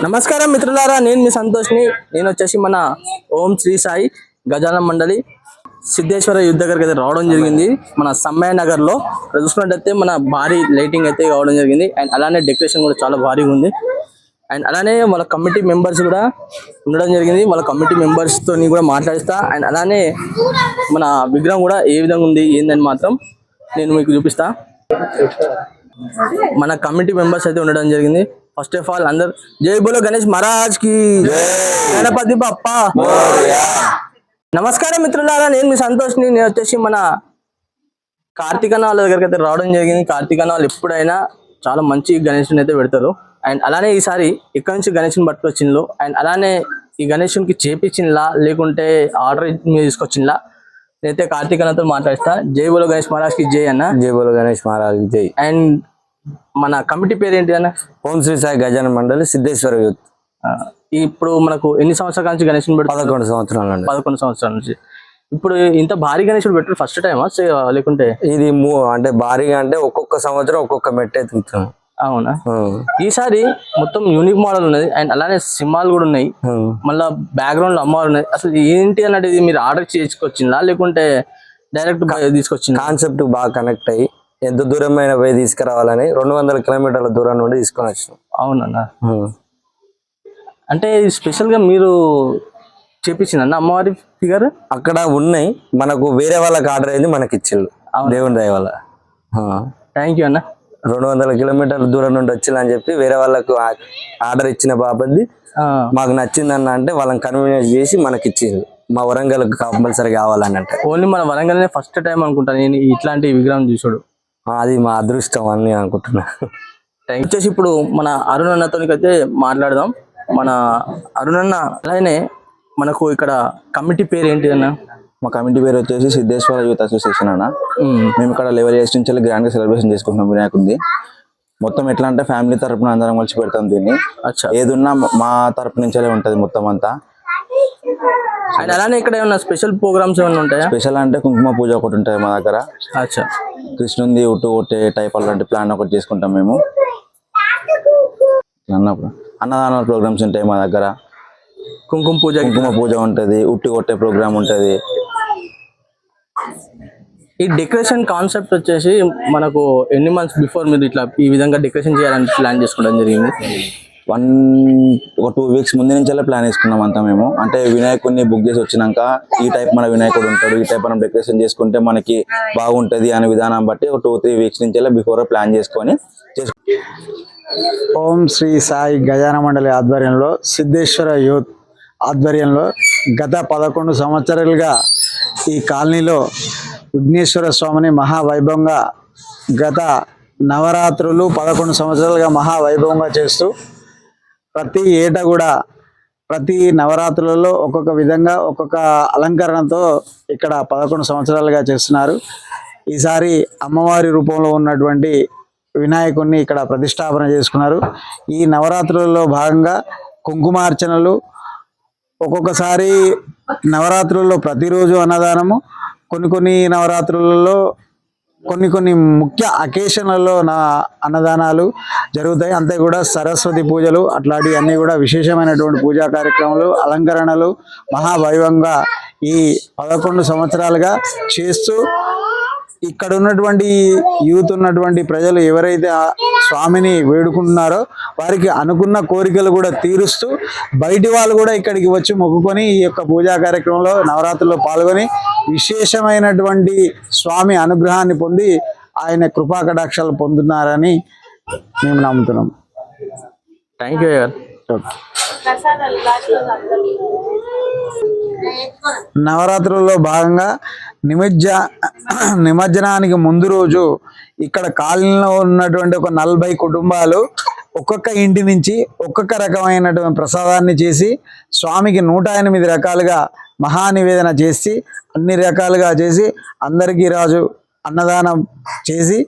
నమస్కారం మిత్రులారా, నేను మీ సంతోష్ని. నేను వచ్చేసి మన ఓం శ్రీ సాయి గజాన మండలి సిద్ధేశ్వర యుద్ధ దగ్గరికి అయితే రావడం జరిగింది. మన సమ్మయ్య నగర్లో చూసుకున్నట్టయితే మన భారీ లైటింగ్ అయితే కావడం జరిగింది. అండ్ అలానే డెకరేషన్ కూడా చాలా భారీగా ఉంది. అండ్ అలానే వాళ్ళ కమిటీ మెంబర్స్ కూడా ఉండడం జరిగింది. వాళ్ళ కమిటీ మెంబర్స్తో కూడా మాట్లాడిస్తా. అండ్ అలానే మన విగ్రహం కూడా ఏ విధంగా ఉంది ఏందని మాత్రం నేను మీకు చూపిస్తా. మన కమిటీ మెంబర్స్ అయితే ఉండడం జరిగింది. ఫస్ట్ ఆఫ్ ఆల్ అందరు జై బోలో గణేష్ మహారాజ్ కి, గణపతి బప్ప. నమస్కారం మిత్రులారా, నేను మీ సంతోష్ని. నేను వచ్చేసి మన కార్తీకన్న వాళ్ళ దగ్గరికి అయితే రావడం జరిగింది. కార్తీకన్న వాళ్ళు ఎప్పుడైనా చాలా మంచి గణేషుని అయితే పెడతారు. అండ్ అలానే ఈసారి ఇక్కడ నుంచి గణేషుని పట్టుకొచ్చిండ్రు. అండ్ అలానే ఈ గణేషునికి చేపించిండ్లా లేకుంటే ఆర్డర్ మీద తీసుకొచ్చిండ్లా నేనైతే కార్తీకన్నతో మాట్లాడిస్తా. జై బోలో గణేష్ మహారాజ్ కి జై అన్న. జై బోలో గణేష్ మహారాజ్ కి జై. అండ్ మన కమిటీ పేరు ఏంటి అన్న? ఓం శ్రీ సాయి గజాన మండలి సిద్ధేశ్వర యూత్. ఇప్పుడు మనకు ఎన్ని సంవత్సరాల నుంచి గణేషుని పెట్టి? 11 సంవత్సరాల నుండి. 11 సంవత్సరాల నుంచి. ఇప్పుడు ఇంత భారీ గణేశుడు పెట్టారు ఫస్ట్ టైమా లేకుంటే? ఇది అంటే భారీగా అంటే ఒక్కొక్క సంవత్సరం ఒక్కొక్క మెట్టు ఎత్తుతాం. అవునా? ఈసారి మొత్తం యూనిక్ మోడల్ ఉన్నది. అండ్ అలానే సింహాలు కూడా ఉన్నాయి. మళ్ళా బ్యాక్గ్రౌండ్ లో అమ్మవారు ఉన్నాయి. అసలు ఏంటి అన్నది మీరు ఆర్డర్ చేసుకొచ్చిందా లేకుంటే డైరెక్ట్ తీసుకొచ్చింది? కాన్సెప్ట్ బాగా కనెక్ట్ అయ్యి ఎంత దూరమైన పోయి తీసుకురావాలని 200 కిలోమీటర్ల దూరం నుండి తీసుకొని వచ్చినాం. అవునన్నా. అంటే స్పెషల్ గా మీరు చేపించిందన్న అమ్మవారి ఫిగర్? అక్కడ ఉన్నాయి, మనకు వేరే వాళ్ళకి ఆర్డర్ అయింది, మనకి ఇచ్చిళ్ళు దేవుని దయ వల్ల. థ్యాంక్ యూ అన్న. 200 కిలోమీటర్ల దూరం నుండి వచ్చిందని చెప్పి వేరే వాళ్ళకు ఆర్డర్ ఇచ్చిన బాబద్ది మాకు నచ్చిందన్న అంటే వాళ్ళని కన్వీనియన్స్ చేసి మనకి ఇచ్చింది. మా వరంగల్ కంపల్సరీ కావాలని అంటే. ఓన్లీ మన వరంగల్ ఫస్ట్ టైం అనుకుంటాను నేను ఇట్లాంటి విగ్రహం చూసాడు. అది మా అదృష్టం అని అనుకుంటున్నా. వచ్చేసి ఇప్పుడు మన అరుణ్ అన్నతో అయితే మాట్లాడదాం. మన అరుణ్ అన్న, అలానే మనకు ఇక్కడ కమిటీ పేరు ఏంటి అన్న? మా కమిటీ పేరు వచ్చేసి సిద్ధేశ్వర యూత్ అసోసియేషన్ అన్న. మేము ఇక్కడ లెవెల్ 8 నుంచి గ్రాండ్ గా సెలబ్రేషన్ చేసుకుంటున్నాం వినాయకుడిని. మొత్తం ఎట్లా అంటే ఫ్యామిలీ తరపున అందరం కలిసి పెడతాం దీన్ని. ఏదున్నా మా తరపు నుంచే ఉంటది మొత్తం అంతా. అండ్ అలానే ఇక్కడ ఏమన్నా స్పెషల్ ప్రోగ్రామ్స్ ఏమైనా ఉంటాయా? స్పెషల్ అంటే కుంకుమ పూజ ఒకటి ఉంటుంది మా దగ్గర. కృష్ణుంది ఉట్టు కొట్టే టైప్ అలాంటి ప్లాన్ ఒకటి చేసుకుంటాం మేము. అన్నదాన ప్రోగ్రామ్స్ ఉంటాయి మా దగ్గర. కుంకుమ పూజ ఉంటది, ఉట్టి కొట్టే ప్రోగ్రామ్ ఉంటది. ఈ డెకరేషన్ కాన్సెప్ట్ వచ్చేసి మనకు ఎన్ని మంత్స్ బిఫోర్ మీరు ఇట్లా ఈ విధంగా డెకరేషన్ చేయాలని ప్లాన్ చేసుకోవడం జరిగింది? ఒక 2 వీక్స్ ముందు నుంచే ప్లాన్ వేసుకున్నాం అంతా మేము. అంటే వినాయకుడిని బుక్ చేసి వచ్చినాక ఈ టైప్ మన వినాయకుడు ఉంటాడు, ఈ టైప్ మనం డెకరేషన్ చేసుకుంటే మనకి బాగుంటది అనే విధానం బట్టి ఒక 2-3 వీక్స్ నుంచే బిఫోర్ ప్లాన్ చేసుకొని. ఓం శ్రీ సాయి గజాన మండలి ఆధ్వర్యంలో సిద్ధేశ్వర యూత్ ఆధ్వర్యంలో గత 11 సంవత్సరాలుగా ఈ కాలనీలో విఘ్నేశ్వర స్వామిని మహావైభవంగా గత నవరాత్రులు 11 సంవత్సరాలుగా మహావైభవంగా చేస్తూ ప్రతి ఏటా కూడా ప్రతి నవరాత్రులలో ఒక్కొక్క విధంగా ఒక్కొక్క అలంకరణతో ఇక్కడ 11 సంవత్సరాలుగా చేస్తున్నారు. ఈసారి అమ్మవారి రూపంలో ఉన్నటువంటి వినాయకుడిని ఇక్కడ ప్రతిష్టాపన చేసుకున్నారు. ఈ నవరాత్రులలో భాగంగా కుంకుమార్చనలు, ఒక్కొక్కసారి నవరాత్రుల్లో ప్రతిరోజు అన్నదానము, కొన్ని నవరాత్రులలో కొన్ని ముఖ్య అకేషన్లలో అన్నదానాలు జరుగుతాయి. అంతే కూడా సరస్వతి పూజలు అట్లాంటివి అన్నీ కూడా విశేషమైనటువంటి పూజా కార్యక్రమాలు, అలంకరణలు మహావైభవంగా ఈ 11 సంవత్సరాలుగా చేస్తూ ఇక్కడ ఉన్నటువంటి యూత్ ఉన్నటువంటి ప్రజలు ఎవరైతే ఆ స్వామిని వేడుకుంటున్నారో వారికి అనుకున్న కోరికలు కూడా తీరుస్తూ బయటి వాళ్ళు కూడా ఇక్కడికి వచ్చి మొక్కుకొని ఈ యొక్క పూజా కార్యక్రమంలో నవరాత్రుల్లో పాల్గొని విశేషమైనటువంటి స్వామి అనుగ్రహాన్ని పొంది ఆయన కృపా కటాక్షాలు పొందుతున్నారని మేము నమ్ముతున్నాం. Thank you. నవరాత్రుల్లో భాగంగా నిమజ్జనానికి ముందు రోజు ఇక్కడ కాలనీలో ఉన్నటువంటి ఒక 40 కుటుంబాలు ఒక్కొక్క ఇంటి నుంచి ఒక్కొక్క రకమైనటువంటి ప్రసాదాన్ని చేసి స్వామికి 108 రకాలుగా మహానివేదన చేసి అన్ని రకాలుగా చేసి అందరికీ రాజు అన్నదానం చేసి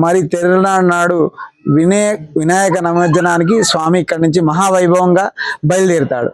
మరి తెరనాడు నాడు వినాయక నిమజ్జనానికి స్వామి ఇక్కడి నుంచి మహావైభవంగా బయలుదేరుతాడు.